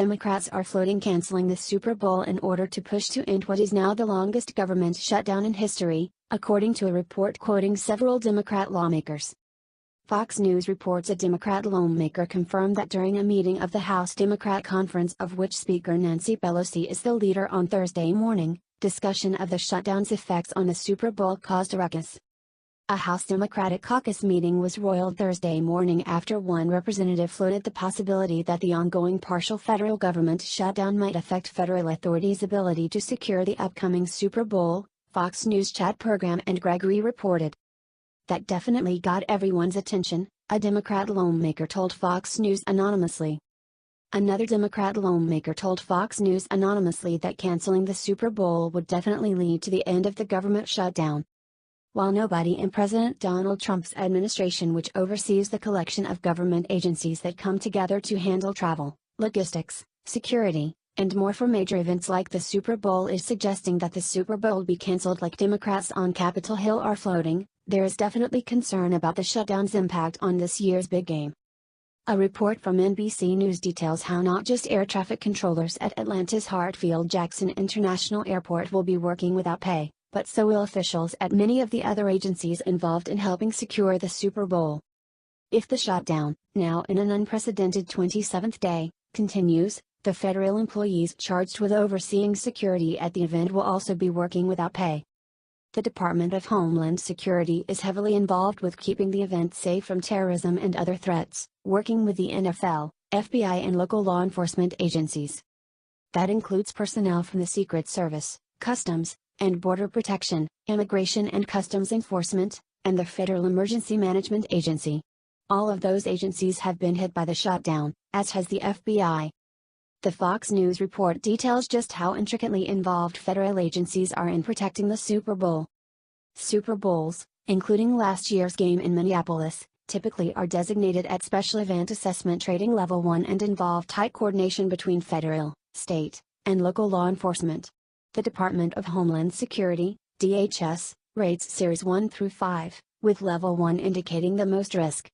Democrats are floating canceling the Super Bowl in order to push to end what is now the longest government shutdown in history, according to a report quoting several Democrat lawmakers. Fox News reports a Democrat lawmaker confirmed that during a meeting of the House Democrat Conference, of which Speaker Nancy Pelosi is the leader, on Thursday morning, discussion of the shutdown's effects on the Super Bowl caused a ruckus. A House Democratic caucus meeting was roiled Thursday morning after one representative floated the possibility that the ongoing partial federal government shutdown might affect federal authorities' ability to secure the upcoming Super Bowl, Fox News chat program and Gregory reported. That definitely got everyone's attention, a Democrat lawmaker told Fox News anonymously. Another Democrat lawmaker told Fox News anonymously that canceling the Super Bowl would definitely lead to the end of the government shutdown. While nobody in President Donald Trump's administration, which oversees the collection of government agencies that come together to handle travel, logistics, security, and more for major events like the Super Bowl, is suggesting that the Super Bowl be canceled like Democrats on Capitol Hill are floating, there is definitely concern about the shutdown's impact on this year's big game. A report from NBC News details how not just air traffic controllers at Atlanta's Hartsfield-Jackson International Airport will be working without pay, but so will officials at many of the other agencies involved in helping secure the Super Bowl. If the shutdown, now in an unprecedented 27th day, continues, the federal employees charged with overseeing security at the event will also be working without pay. The Department of Homeland Security is heavily involved with keeping the event safe from terrorism and other threats, working with the NFL, FBI and local law enforcement agencies. That includes personnel from the Secret Service, Customs and Border Protection, Immigration and Customs Enforcement, and the Federal Emergency Management Agency. All of those agencies have been hit by the shutdown, as has the FBI. The Fox News report details just how intricately involved federal agencies are in protecting the Super Bowl. Super Bowls, including last year's game in Minneapolis, typically are designated at Special Event Assessment Rating Level 1 and involve tight coordination between federal, state, and local law enforcement. The Department of Homeland Security, DHS, rates Series 1 through 5, with Level 1 indicating the most risk.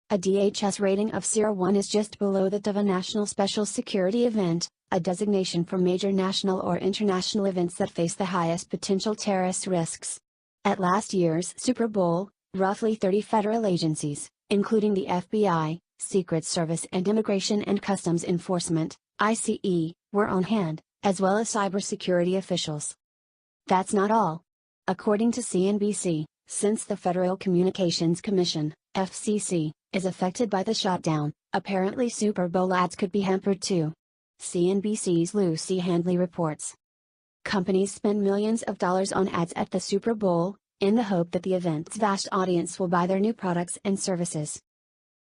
A DHS rating of Series 1 is just below that of a National Special Security Event, a designation for major national or international events that face the highest potential terrorist risks. At last year's Super Bowl, roughly 30 federal agencies, including the FBI, Secret Service and Immigration and Customs Enforcement, ICE, were on hand, as well as cybersecurity officials. That's not all. According to CNBC, since the Federal Communications Commission, FCC, is affected by the shutdown, apparently Super Bowl ads could be hampered too. CNBC's Lucy Handley reports. Companies spend millions of dollars on ads at the Super Bowl, in the hope that the event's vast audience will buy their new products and services.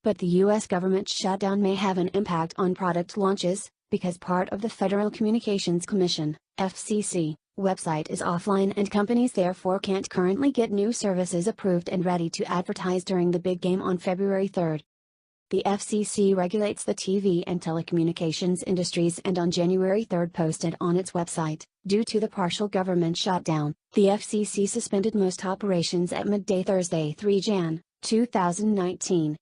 But the U.S. government shutdown may have an impact on product launches, because part of the Federal Communications Commission, FCC, website is offline and companies therefore can't currently get new services approved and ready to advertise during the big game on February 3. The FCC regulates the TV and telecommunications industries and on January 3 posted on its website, due to the partial government shutdown, the FCC suspended most operations at midday Thursday 3 Jan. 2019.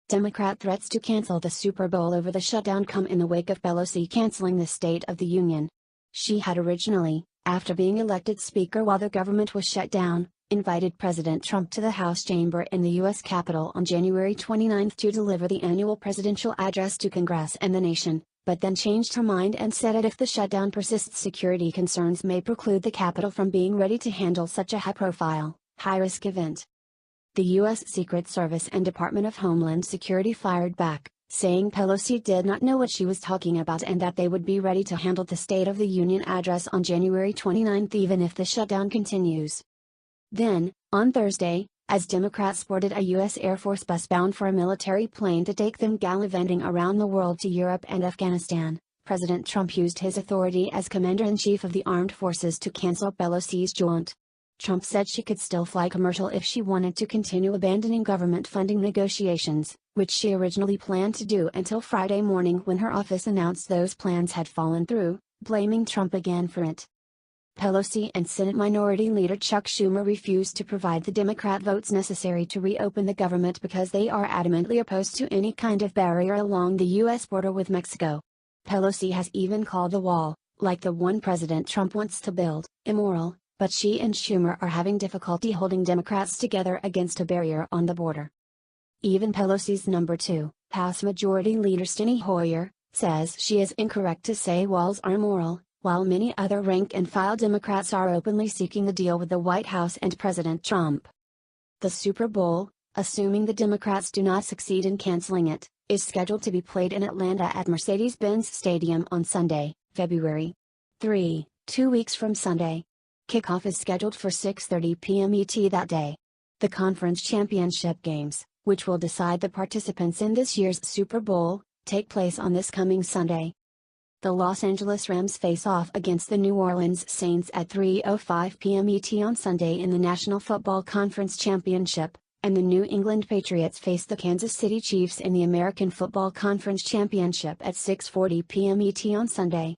Democrat threats to cancel the Super Bowl over the shutdown come in the wake of Pelosi canceling the State of the Union. She had originally, after being elected Speaker while the government was shut down, invited President Trump to the House chamber in the U.S. Capitol on January 29 to deliver the annual presidential address to Congress and the nation, but then changed her mind and said that if the shutdown persists, security concerns may preclude the Capitol from being ready to handle such a high-profile, high-risk event. The U.S. Secret Service and Department of Homeland Security fired back, saying Pelosi did not know what she was talking about and that they would be ready to handle the State of the Union address on January 29 even if the shutdown continues. Then, on Thursday, as Democrats boarded a U.S. Air Force bus bound for a military plane to take them gallivanting around the world to Europe and Afghanistan, President Trump used his authority as Commander-in-Chief of the Armed Forces to cancel Pelosi's jaunt. Trump said she could still fly commercial if she wanted to continue abandoning government funding negotiations, which she originally planned to do until Friday morning when her office announced those plans had fallen through, blaming Trump again for it. Pelosi and Senate Minority Leader Chuck Schumer refused to provide the Democrat votes necessary to reopen the government because they are adamantly opposed to any kind of barrier along the U.S. border with Mexico. Pelosi has even called the wall, like the one President Trump wants to build, immoral, but she and Schumer are having difficulty holding Democrats together against a barrier on the border. Even Pelosi's number 2, House Majority Leader Steny Hoyer, says she is incorrect to say walls are immoral, while many other rank-and-file Democrats are openly seeking a deal with the White House and President Trump. The Super Bowl, assuming the Democrats do not succeed in canceling it, is scheduled to be played in Atlanta at Mercedes-Benz Stadium on Sunday, February 3, 2 weeks from Sunday. Kickoff is scheduled for 6:30 p.m. ET that day. The conference championship games, which will decide the participants in this year's Super Bowl, take place on this coming Sunday. The Los Angeles Rams face off against the New Orleans Saints at 3:05 p.m. ET on Sunday in the National Football Conference Championship, and the New England Patriots face the Kansas City Chiefs in the American Football Conference Championship at 6:40 p.m. ET on Sunday.